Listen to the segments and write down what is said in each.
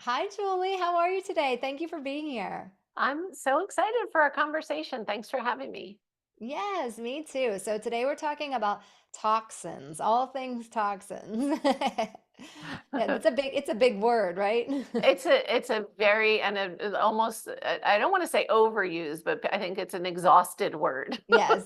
Hi, Julie. How are you today? Thank you for being here. I'm so excited for our conversation. Thanks for having me. Yes, me too. So today we're talking about toxins, all things toxins. Yeah, it's a big word, right? It's a very and almost I don't want to say overused, but I think it's an exhausted word. Yes.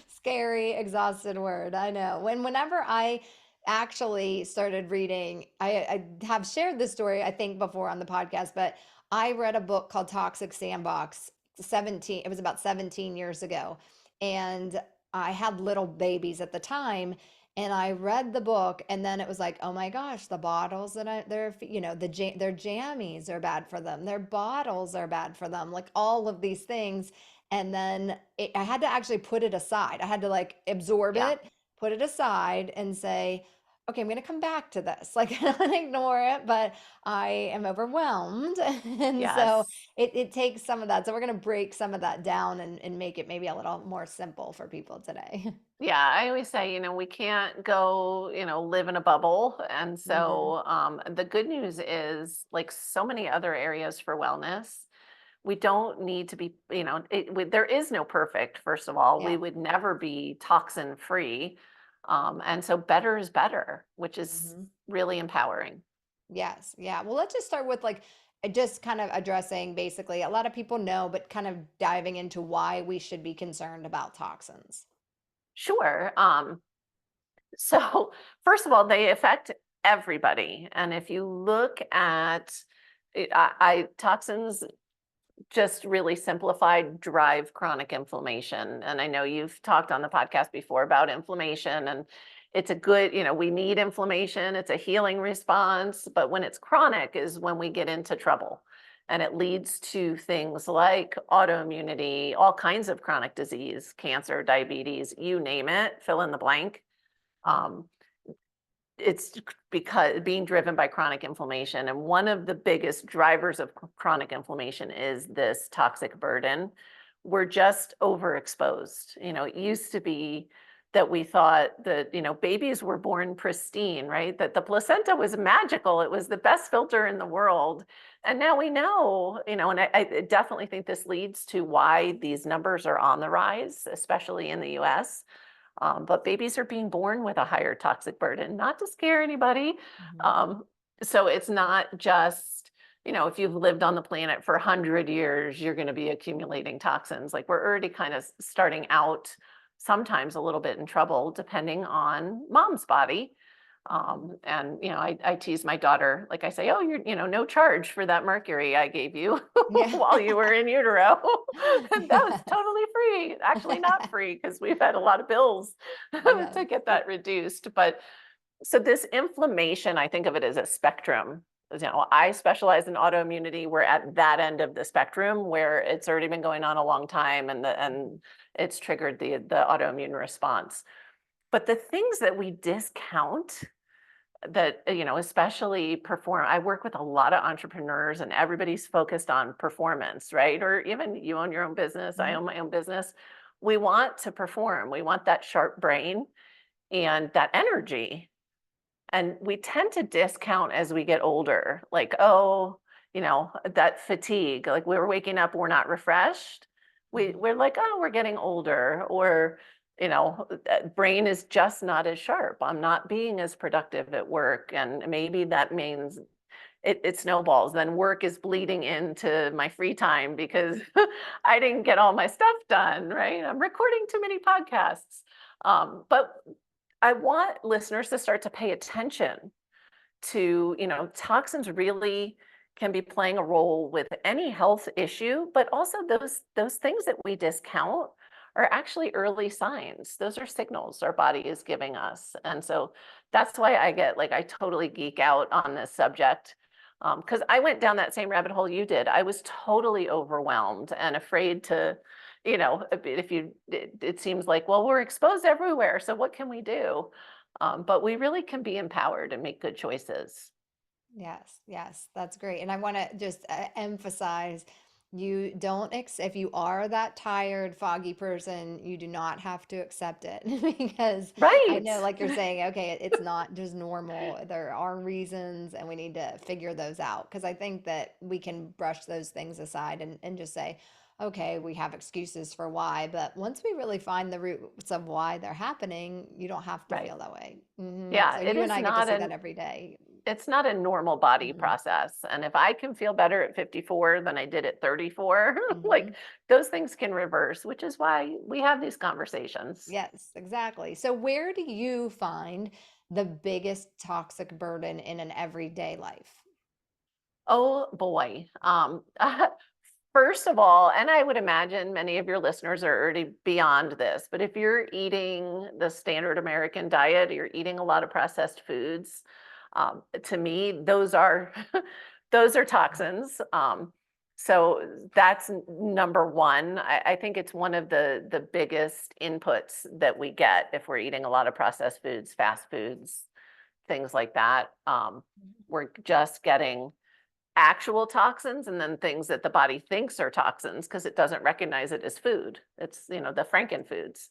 Scary, exhausted word. I know. Whenever I actually started reading, I have shared this story, I think, before on the podcast, but I read a book called Toxic Sandbox 17, it was about 17 years ago. And I had little babies at the time. And I read the book, and then it was like, oh my gosh, the bottles that their jammies are bad for them. Their bottles are bad for them. Like all of these things, and then I had to actually put it aside. I had to like absorb Yeah. it, put it aside, and say, okay, I'm going to come back to this. Like, I don't ignore it, but I am overwhelmed. And so Yes. it takes some of that. So we're going to break some of that down and make it maybe a little more simple for people today. Yeah, I always say, we can't go, live in a bubble. And Hmm. so the good news is, like so many other areas for wellness, we don't need to be, there is no perfect, first of all. We Yeah. would never be toxin free. And so better is better, which is Hmm. really empowering. Yes. Yeah. Well, let's just start with like just kind of addressing basically a lot of people know, but kind of diving into why we should be concerned about toxins. Sure. So first of all, they affect everybody. And if you look at toxins, just really simplified, drive chronic inflammation. And I know you've talked on the podcast before about inflammation, and it's a good, we need inflammation. It's a healing response. But when it's chronic is when we get into trouble. And it leads to things like autoimmunity, all kinds of chronic disease, cancer, diabetes, you name it, fill in the blank. Um, it's because being driven by chronic inflammation. And one of the biggest drivers of chronic inflammation is this toxic burden. We're just overexposed. It used to be that we thought that, babies were born pristine, right? That the placenta was magical. It was the best filter in the world. And now we know, and I definitely think this leads to why these numbers are on the rise, especially in the US. But babies are being born with a higher toxic burden, not to scare anybody. Mhm. Um, so it's not just, if you've lived on the planet for 100 years, you're going to be accumulating toxins. Like we're already kind of starting out sometimes a little bit in trouble, depending on mom's body. And I tease my daughter, like I say, oh, you're, no charge for that mercury I gave you Yeah. while you were in utero. And that was totally free. Actually, not free because we've had a lot of bills Yes. to get that reduced. But so this inflammation, I think of it as a spectrum. I specialize in autoimmunity. We're at that end of the spectrum where it's already been going on a long time, and Mhm. it's triggered the autoimmune response. But the things that we discount that especially perform, I work with a lot of entrepreneurs, and everybody's focused on performance, right? Or even you own your own business, I Mhm. own my own business. We want to perform, we want that sharp brain and that energy, and we tend to discount as we get older, like, oh, that fatigue, like we're waking up, we're not refreshed. Mhm. We're like, oh, we're getting older, or, that brain is just not as sharp. I'm not being as productive at work. And maybe that means it snowballs. Then work is bleeding into my free time because I didn't get all my stuff done, right? I'm recording too many podcasts. But I want listeners to start to pay attention to, toxins really can be playing a role with any health issue, but also those things that we discount are actually early signs. Those are signals our body is giving us. And so that's why I totally geek out on this subject. Because I went down that same rabbit hole you did. I was totally overwhelmed and afraid to, if you, it seems like, well, we're exposed everywhere. So what can we do? But we really can be empowered and make good choices. Yes, yes, that's great. And I want to just emphasize You don't if you are that tired, foggy person, you do not have to accept it because I Right. know, like you're saying, okay, it's not just normal. There are reasons, and we need to figure those out. Because I think that we can brush those things aside and just say, okay, we have excuses for why. But once we really find the roots of why they're happening, you don't have to Right. feel that way. So Yeah, you and I get to see that every day. it's not a normal body Hmm process. And if I can feel better at 54 than I did at 34, like hmm those things can reverse, which is why we have these conversations. Yes, exactly. So, where do you find the biggest toxic burden in an everyday life? Oh boy. First of all, and I would imagine many of your listeners are already beyond this, but if you're eating the standard American diet, you're eating a lot of processed foods, to me, those are those are toxins. So that's number one. I think it's one of the biggest inputs that we get if we're eating a lot of processed foods, fast foods, things like that. We're just getting actual toxins and then things that the body thinks are toxins because it doesn't recognize it as food. It's, the frankenfoods.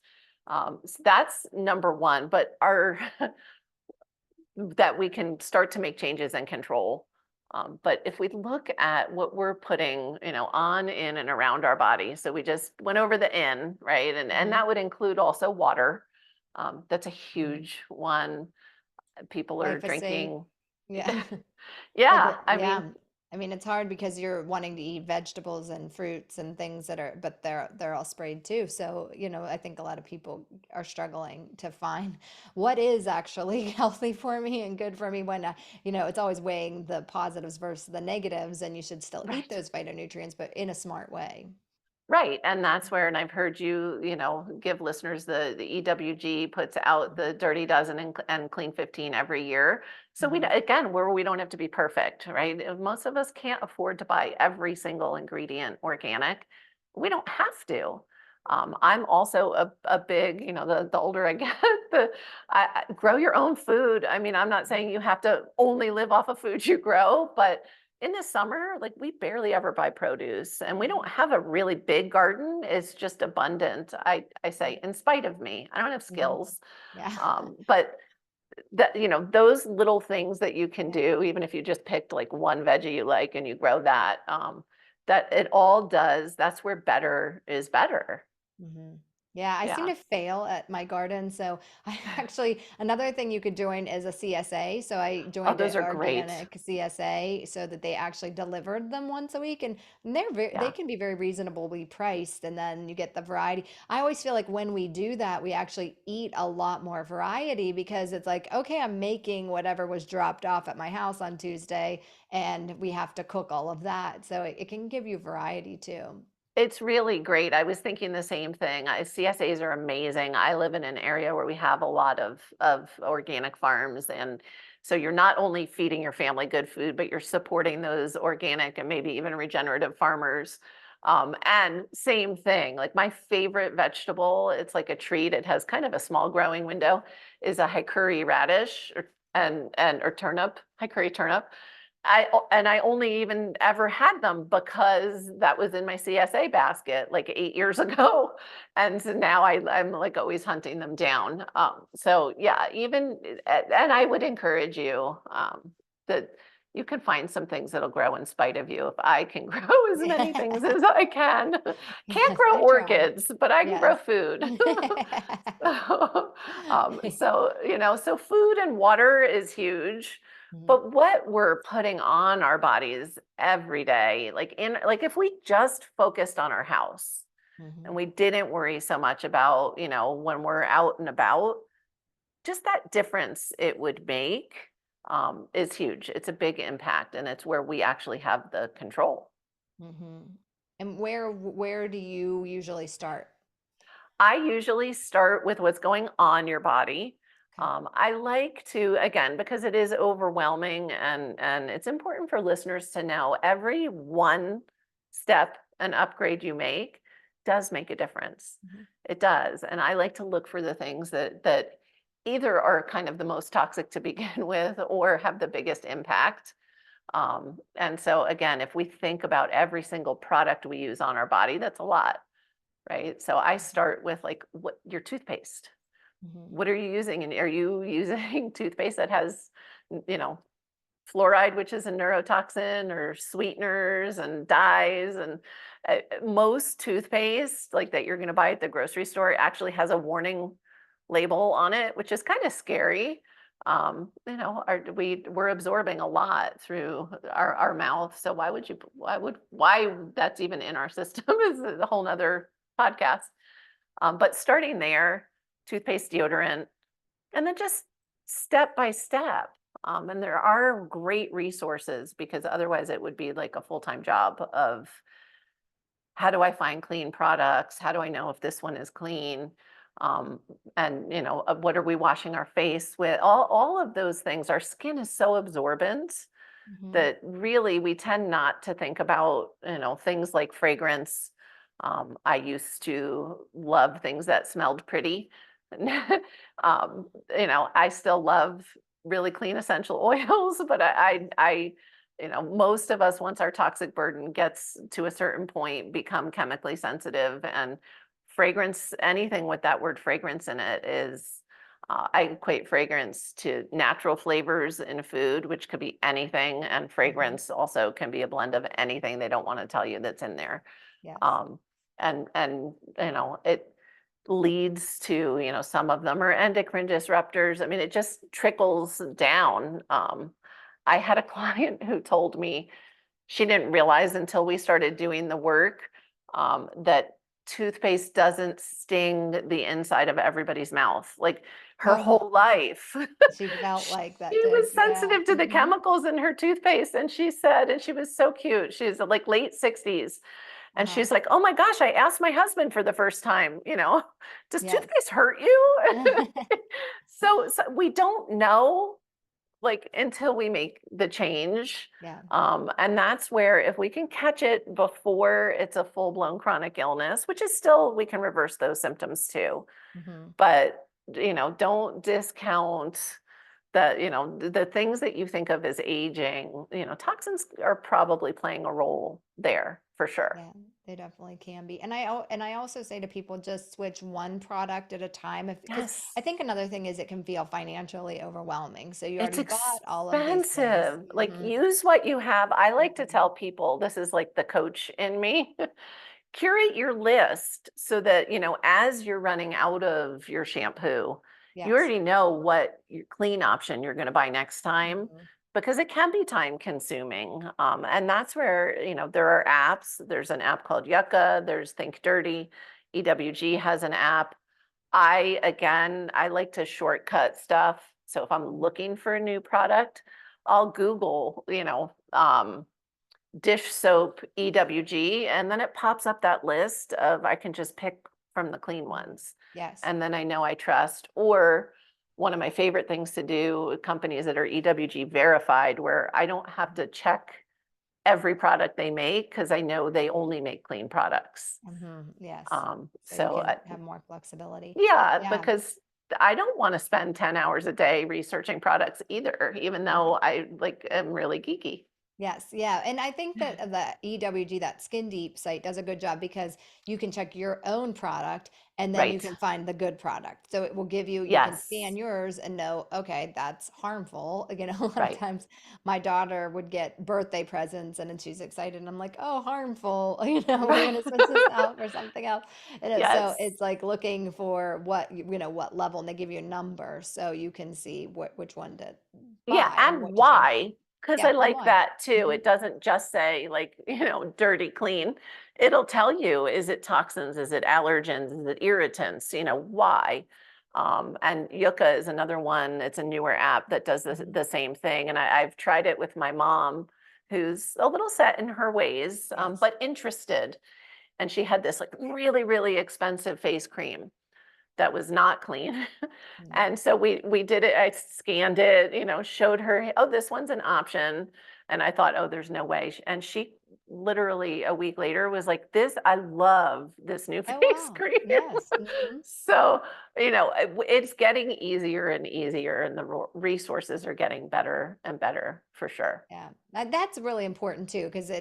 So that's number one, but our that we can start to make changes and control. But if we look at what we're putting, on, in, and around our body, so we just went over the in, right? And Hmm that would include also water. That's a hmm huge one. People are Glyphosate. drinking. Yeah. Yeah, I Yeah. mean, I mean, it's hard because you're wanting to eat vegetables and fruits and things that are, but they're all sprayed too. So, I think a lot of people are struggling to find what is actually healthy for me and good for me when, it's always weighing the positives versus the negatives, and you should still eat right. those phytonutrients, but in a smart way. Right, and that's where, and I've heard you, give listeners the EWG puts out the Dirty Dozen and Clean 15 every year. So Mm-hmm. again, where we don't have to be perfect, right? Most of us can't afford to buy every single ingredient organic. We don't have to. I'm also a big, the older I get, grow your own food. I mean, I'm not saying you have to only live off of food you grow, but in the summer, like we barely ever buy produce and we don't have a really big garden. It's just abundant. I say, in spite of me, I don't have Mm-hmm. skills. Yeah. But that, those little things that you can Yeah. do, even if you just picked like one veggie you like and you grow that, that it all does, that's where better is better. hmm Yeah, I seem Yeah. to fail at my garden. So I actually, another thing you could join is a CSA. So I Oh, joined those an are great. organic CSA so that they actually delivered them once a week. And they Yeah. can be very reasonably priced. And then you get the variety. I always feel like when we do that, we actually eat a lot more variety because it's like, okay, I'm making whatever was dropped off at my house on Tuesday, and we have to cook all of that. So it can give you variety too. It's really great. I was thinking the same thing. CSAs are amazing. I live in an area where we have a lot of organic farms, and so you're not only feeding your family good food, but you're supporting those organic and maybe even regenerative farmers. And same thing, like my favorite vegetable, it's like a treat. It has kind of a small growing window, is a hickory radish or turnip, hickory turnip. I only even ever had them because that was in my CSA basket like 8 years ago, and so now I'm like always hunting them down. So yeah, even and I would encourage you that you can find some things that'll grow in spite of you. If I can grow as many things as I can, can't Yes, grow I try. orchids, but I can grow Yes. food. So, so food and water is huge. Mhm, But what we're putting on our bodies every day, like if we just focused on our house and mhm, we didn't worry so much about, when we're out and about, just that difference it would make is huge. It's a big impact, and it's where we actually have the control. mhm. And where do you usually start? I usually start with what's going on your body. Okay. I like to, again, because it is overwhelming and it's important for listeners to know every one step and upgrade you does make a difference. Mhm, It does. And I like to look for the things that either are kind of the most toxic to begin with or have the biggest impact. And so again, if we think about every single product we use on our body, that's a lot, right? So I start with like what your toothpaste. Mhm. What are you using? And are you using toothpaste that has, you know, fluoride, which is a neurotoxin, or sweeteners and dyes? And most toothpaste, like that you're going to buy at the grocery store, actually has a warning label on it, which is kind of scary. We're absorbing a lot through our mouth. So why that's even in our system is a whole nother podcast. But starting there, toothpaste, deodorant, and then just step by step. And there are great resources, because otherwise it would be like a full-time job of how do I find clean products? How do I know if this one is clean? Um, and what are we washing our face with? All of those things. Our skin is so absorbent Mhm. that really we tend not to think about, things like fragrance. I used to love things that smelled pretty. I still love really clean essential oils, but most of us, once our toxic burden gets to a certain point, become chemically sensitive. And fragrance, anything with that word fragrance in it is, I equate fragrance to natural flavors in food, which could be anything, and Mhm. fragrance also can be a blend of anything they don't want to tell you that's in there. Yes. Um, and it leads to, some of them are endocrine disruptors. I mean, it just trickles down. I had a client who told me she didn't realize until we started doing the work, that toothpaste doesn't sting the inside of everybody's mouth. Like her Oh, whole life, she felt she like that did. was Yeah. sensitive to the Mhm. chemicals in her toothpaste. And she said, and she was so cute. She's like late 60s. And Uh-huh. she's like, oh my gosh, I asked my husband for the first time, does Yes. toothpaste hurt you? So we don't know, like, until we make the change. Yeah. And that's where, if we can catch it before it's a full-blown chronic illness, which is still, we can reverse those symptoms too. Mhm. But, don't discount the things that you think of as aging. Toxins are probably playing a role there for sure. Yeah, they definitely can be. And I also say to people, just switch one product at a time, if because I Yes. think another thing is it can feel financially overwhelming. So you It's already bought all of these things. expensive. Like, use what you have. I like to Mhm. tell people, this is like the coach in me. Curate your list so that, as you're running out of your shampoo, you Yes. already know what your clean option you're going to buy next time, Mhm. because it can be time consuming. And that's where, there are apps. There's an app called Yucca, there's Think Dirty. EWG has an app. I like to shortcut stuff. So if I'm Mhm. looking for a new product, I'll Google, dish soap EWG, and then it pops up that list of, I can just pick from the clean Mhm. ones. Yes. And then I know I trust. Or one of my favorite things to do, companies that are EWG verified, where I don't have to check every product they make, because I know they only make clean products. Yes. Um, So you so can uh, have more flexibility. yeah, Yeah. because I don't want to spend 10 hours a day researching products either, even Yeah. though I like am really geeky. Yes, yeah. And I think that the EWG, that Skin Deep site, does a good job because you can check your own product and then you Right. can find the good product. So it will give you, you can scan Yes. yours and know, okay, that's harmful. A lot of Right. times my daughter would get birthday presents and then she's excited and I'm like, oh, harmful. We Right. want to switch this out for something else. So Yes. it's like looking for what, what level, and they give you a number so you can see which one to Yeah, buy or and what to change. why? Because I Yeah, and like why. that too. Mhm. It doesn't just say, like, dirty, clean. It'll tell you, is it toxins? Is it allergens? Is it irritants? Why? And Yucca is another one. It's a newer app that does Mhm. the same thing. And I've tried it with my mom, who's a little set in her ways, Yes. but interested. And she had this like really, really expensive face cream that was not clean. Mm. And so we did it. I scanned it, showed her, oh, this one's an option. And I thought, oh, there's no way. And she literally a week later was like, I love this new Oh, face wow. cream. Yes. Hmm. So, it's getting easier and easier, and the resources are getting better and better for sure. Yeah, that's really important too, because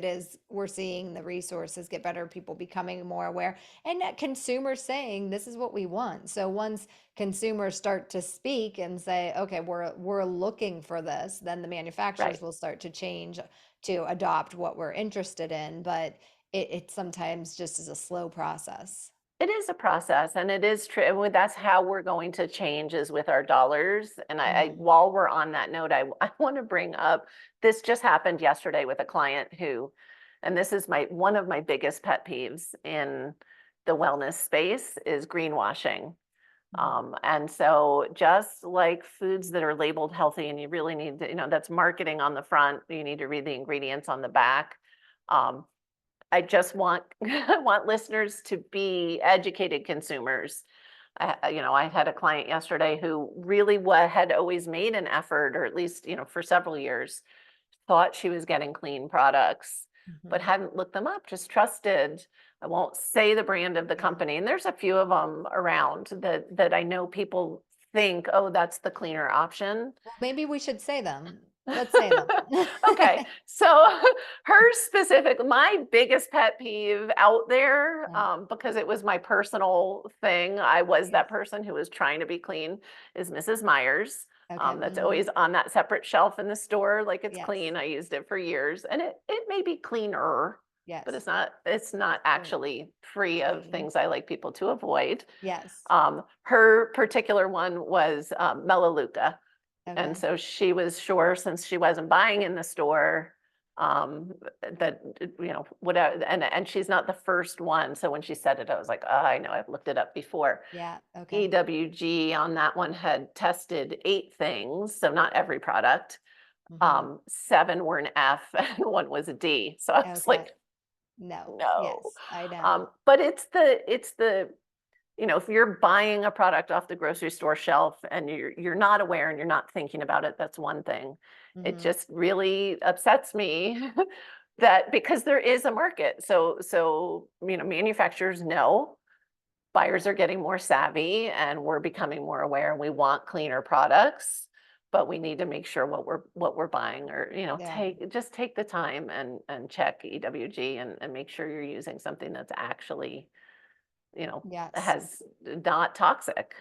we're seeing the resources get better, people becoming more aware, and that consumers saying this is what we want. So once consumers start to speak and say, okay, we're looking for this, then the manufacturers Right. will start to change to adopt what we're interested in. But it sometimes just is a slow process. It is a process, and it is true. And that's how we're going to change is with our dollars. And Hmm. while we're on that note, I want to bring up this just happened yesterday with a client who, and this is one of my biggest pet peeves in the wellness space is greenwashing. And so just like foods that are labeled healthy, and you really need to, that's marketing on the front, you need to read the ingredients on the back. Um, I just want I want listeners to be educated consumers. I had a client yesterday who really had always made an effort, or at least, for several years, thought she was getting clean products, but Hmm. hadn't looked them up, just trusted. I won't say the brand of the Yeah. company, and there's a few of them around that I know people think, oh, that's the cleaner option. Well, maybe we should say them. Let's say them. Okay, so my biggest pet peeve out there, Yeah. because it was my personal thing, I was Yes. that person who was trying to be clean, is Mrs. Myers. Okay. That's Hmm. always on that separate shelf in the store, like it's Yes. clean. I used it for years, and it may be cleaner, but Yes. it's not Or actually free of clean. things I like people to avoid. Yes. Her particular one was Melaleuca. And Okay. so she was sure, since she wasn't buying in the store, that, whatever, and she's not the first one. So when she said it, I was like, oh, I know, I've looked it up before. Yeah. Okay. EWG on that one had tested 8 things, so not every product. Hmm. 7 were an F and 1 was a D. So I was Okay. like, No. no. Yes, I know. But it's the if you're buying a product off the grocery store shelf and you're not aware and you're not thinking about it, that's one thing. It Hmm. just really upsets me that because there is a market. So manufacturers know buyers are getting more savvy and we're becoming more aware and we want cleaner products, but we need to make sure what we're buying, or Yeah. take the time and check EWG and make sure you're using something that's actually Yes. has not toxic.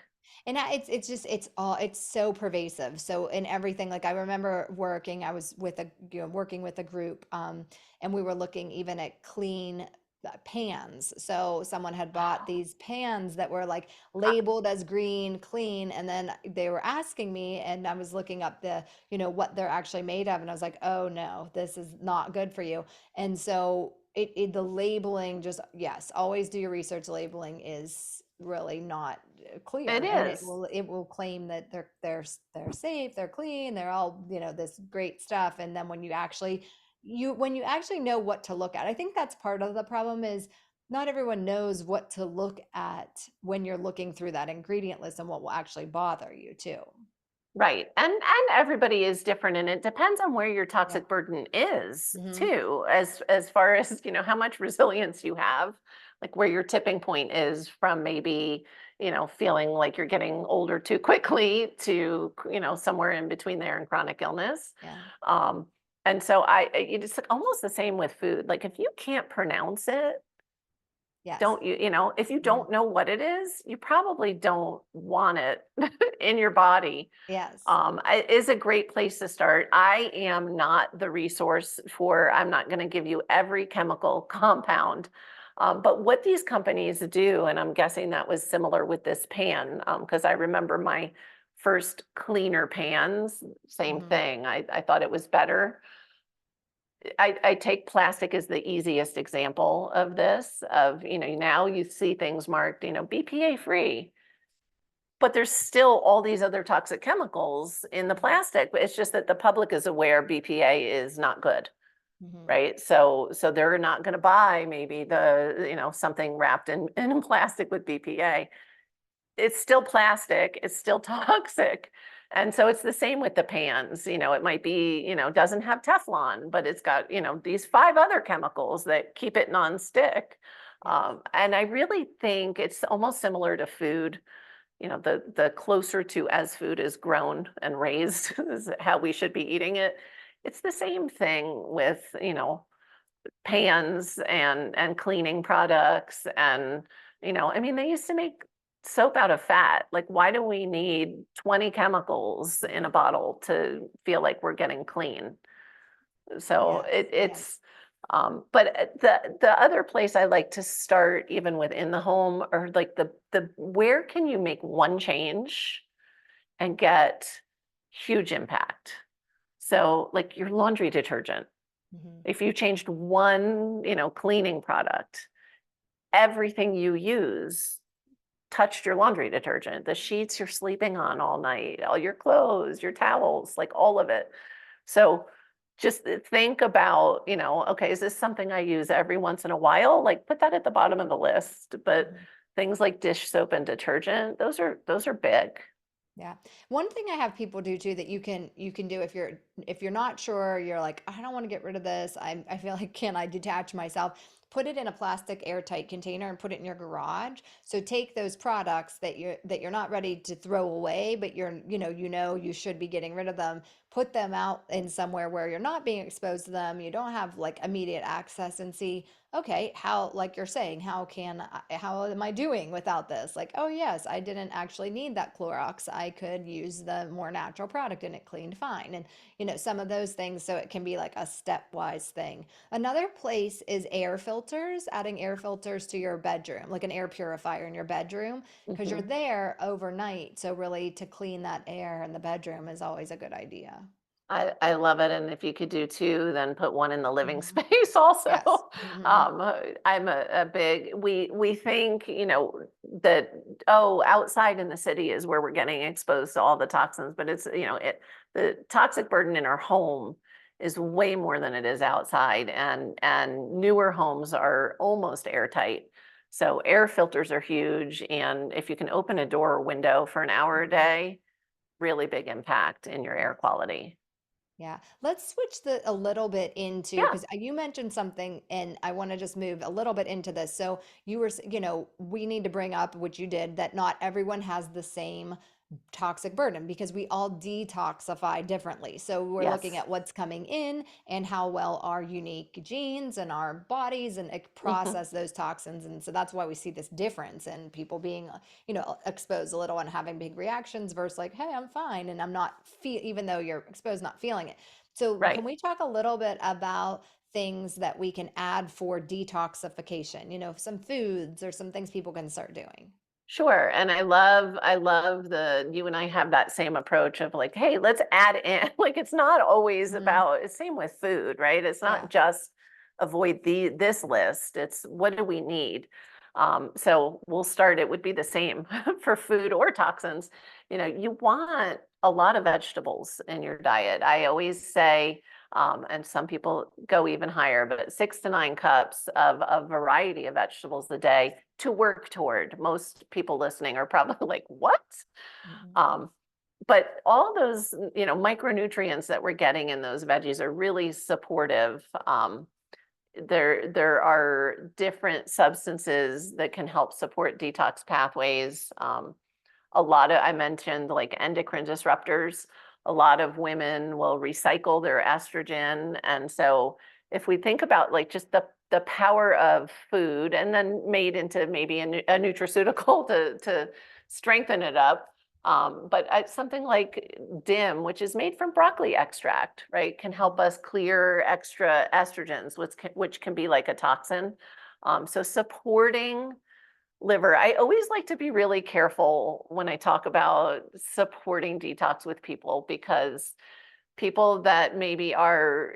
And it's just it's so pervasive. So in everything, like I remember I was with working with a group, and we were looking even at clean pans. So someone had bought these pans that were like labeled as green, clean, and then they were asking me, and I was looking up what they're actually made of, and I was like, oh no, this is not good for you. And so the labeling, just yes, always do your research. Labeling is really not It clear, and it is. will it will claim that they're safe, they're clean, they're all this great stuff, and then when you actually know what to look at, I think that's part of the problem is not everyone knows what to look at when you're looking through that ingredient list and what will actually bother you too. Right. And everybody is different, and it depends on where your Yeah. toxic burden is Hmm. too, as far as, how much resilience you have, like where your tipping point is from, maybe, feeling like you're getting older too quickly to, somewhere in between there and chronic illness. Yeah. Um, and so it's almost the same with food. Like if you can't pronounce it, Yes. don't if you Hmm. don't know what it is, you probably don't want it in your body. Yes. It is a great place to start. I am not the resource I'm not going to give you every chemical compound. But what these companies do, and I'm guessing that was similar with this pan, because I remember my first cleaner pans, same Hmm. thing. I thought it was better. I take plastic as the easiest example of this, now you see things marked, BPA free, but there's still all these other toxic chemicals in the plastic. But it's just that the public is aware BPA is not good, Hmm. right? So they're not going to buy maybe something wrapped in plastic with BPA. It's still plastic, it's still toxic. And so it's the same with the pans. It might be, doesn't have Teflon, but it's got, these 5 other chemicals that keep it nonstick. Yes. And I really think it's almost similar to food. The closer to as food is grown and raised is how we should be eating it. It's the same thing with, pans and cleaning products and I mean they used to make soap out of fat. Like why do we need 20 chemicals in a bottle to feel like we're getting clean? So Yes. Yes. but the other place I like to start even within the home or like the where can you make one change and get huge impact? So like your laundry detergent, Mhm. if you changed one, cleaning product, everything you use touched your laundry detergent, the sheets you're sleeping on all night, all your clothes, your towels, like all of it. So just think about, okay, is this something I use every once in a while? Like put that at the bottom of the list. But Mhm. things like dish soap and detergent, those are big. Yeah. One thing I have people do too that you can do if you're not sure, you're like, I don't want to get rid of this. I feel like can I detach myself? Put it in a plastic airtight container and put it in your garage. So take those products that you're not ready to throw away, but you know you should be getting rid of them. Put them out in somewhere where you're not being exposed to them. You don't have like immediate access and see, okay, how, like you're saying, how am I doing without this? Like, oh yes, I didn't actually need that Clorox. I could use the more natural product and it cleaned fine. And some of those things, so it can be like a stepwise thing. Another place is air filters, adding air filters to your bedroom, like an air purifier in your bedroom, because you're Mhm. there overnight. So really to clean that air in the bedroom is always a good idea. I love it, and if you could do 2, then put 1 in the living Mhm. space also. Yes. Hmm. I'm a big we think, that, oh, outside in the city is where we're getting exposed to all the toxins, but it's, the toxic burden in our home is way more than it is outside, and newer homes are almost airtight. So air filters are huge, and if you can open a door or window for an hour a Hmm. day, really big impact in your air quality. Yeah, let's switch a little bit into Yeah. because you mentioned something, and I want to just move a little bit into this. So we need to bring up, which you did, that not everyone has the same toxic burden because we all detoxify differently. So we're looking Yes. at what's coming in and how well our unique genes and our bodies and Mhm. process those toxins. And so that's why we see this difference in people being, exposed a little and having big reactions versus like, hey, I'm fine and I'm not feel even though you're exposed, not feeling it. So can Right. we talk a little bit about things that we can add for detoxification? Some foods or some things people can start doing. Sure. And I love the you and I have that same approach of like, hey, let's add in. Like it's not always Hmm. about it's same with food, right? It's not Yeah. just avoid this list. It's what do we need? So we'll start, it would be the same for food or toxins. You want a lot of vegetables in your diet. I always say, and some people go even higher, but 6 to 9 cups of a variety of vegetables a day to work toward. Most people listening are probably like, what? Mhm. Um, but all those, micronutrients that we're getting in those veggies are really supportive. There are different substances that can help support detox pathways. A lot of I mentioned like endocrine disruptors. A lot of women will recycle their estrogen, and so if we think about like just the power of food, and then made into maybe a nutraceutical to strengthen it up. But something like DIM, which is made from broccoli extract, right, can help us clear extra estrogens, which can be like a toxin. So supporting liver. I always like to be really careful when I talk about supporting detox with people because people that maybe are,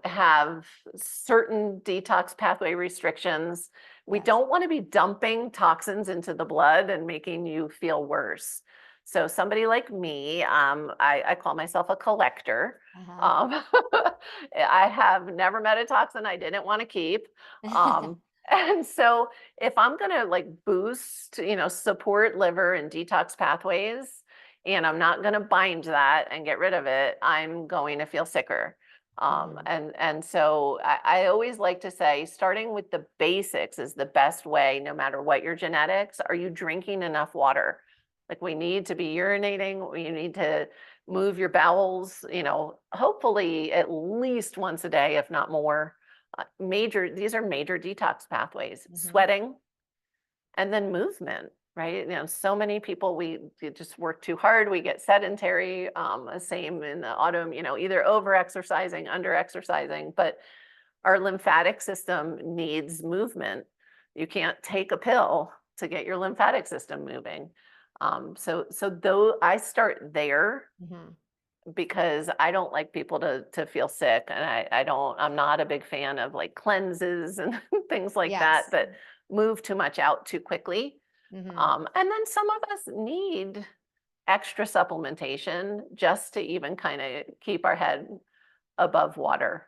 have certain detox pathway restrictions, we Yes. don't want to be dumping toxins into the blood and making you feel worse. So somebody like me, I call myself a collector. Uh-huh. Um, I have never met a toxin I didn't want to keep. Um, and so if I'm going to like boost, support liver and detox pathways, and I'm not going to bind that and get rid of it, I'm going to feel sicker. Hmm. And so I always like to say, starting with the basics is the best way, no matter what your genetics. Are you drinking enough water? Like we need to be urinating. You need to move your bowels, hopefully at least once a day, if not more. These are major detox pathways. Hmm. Sweating, and then movement, right? So many people, we just work too hard, we get sedentary, same in the autumn, either over exercising, under exercising, but our lymphatic system needs movement. You can't take a pill to get your lymphatic system moving. So though I start there, Hmm. because I don't like people to feel sick, and I'm not a big fan of like cleanses and things like that Yes. that move too much out too quickly. Hmm. And then some of us need extra supplementation just to even kind of keep our head above water.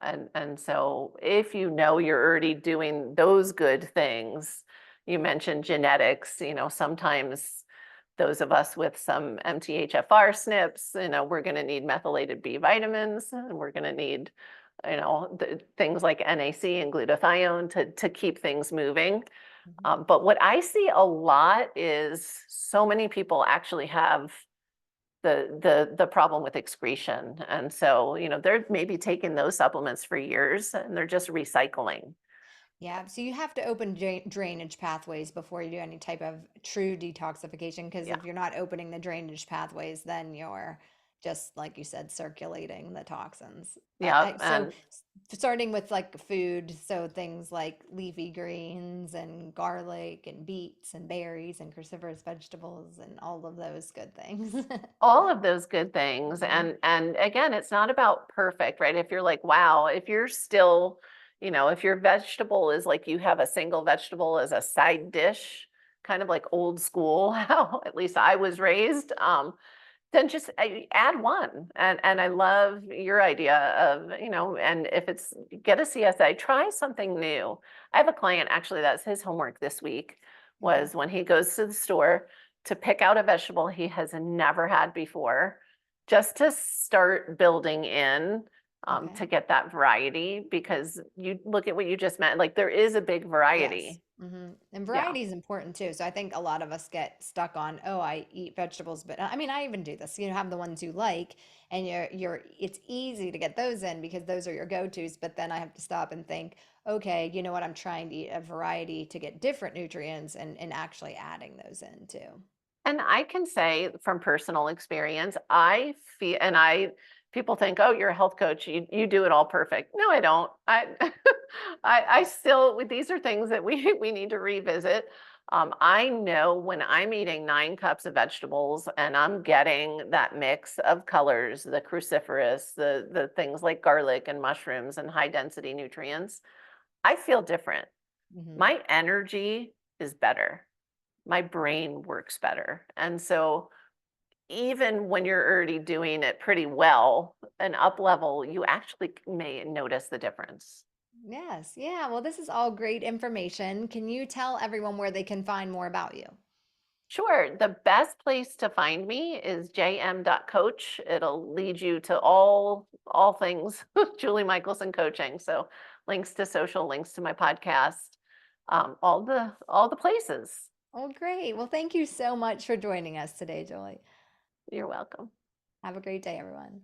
And so if you're already doing those good things, you mentioned genetics, sometimes those of us with some MTHFR SNPs, we're going to need methylated B vitamins, and we're going to need, things like NAC and glutathione to keep things moving. Hmm. But what I see a lot is so many people actually have the problem with excretion. And so, they're maybe taking those supplements for years and they're just recycling. Yeah, so you have to open drainage pathways before you do any type of true detoxification, because Yeah. if you're not opening the drainage pathways, then you're just, like you said, circulating the toxins. Yeah. And Starting with like food, so things like leafy greens and garlic and beets and berries and cruciferous vegetables and all of those good things. all of those good things. Hmm. And again, it's not about perfect, right? If you're like, wow, if you're still, if your vegetable is like you have a single vegetable as a side dish, kind of like old school, how at least I was raised, then just add one. And I love your idea of, and if it's get a CSA, try something new. I have a client actually, that's his homework this week, Okay. was when he goes to the store to pick out a vegetable he has never had before, just to start building in, Okay. to get that variety, because you look at what you just meant, like there is a big Yes. variety. And Yeah. variety is important too. So I think a lot of us get stuck on, oh, I eat vegetables, but I mean, I even do this. You have the ones you like, and it's easy to get those in because those are your go-tos. But then I have to stop and think, okay, you know what? I'm trying to eat a variety to get different nutrients and actually adding those in too. And I can say from personal experience, I feel, and people think, oh, you're a health coach, you do it all perfect. No, I don't. I still, these are things that we need to revisit. I know when I'm eating 9 cups of vegetables and I'm getting that mix of colors, the cruciferous, the things like garlic and mushrooms and high density nutrients, I feel different. Hmm. My energy is better, my brain works better. And so even when you're already doing it pretty well, an up level, you actually may notice the difference. Yes. Yeah. Well, this is all great information. Can you tell everyone where they can find more about you? Sure, the best place to find me is jm.coach. It'll lead you to all things Julie Michelson coaching. So links to social, links to my podcast, all the places. Oh, great. Well, thank you so much for joining us today, Joy. You're welcome. Have a great day, everyone.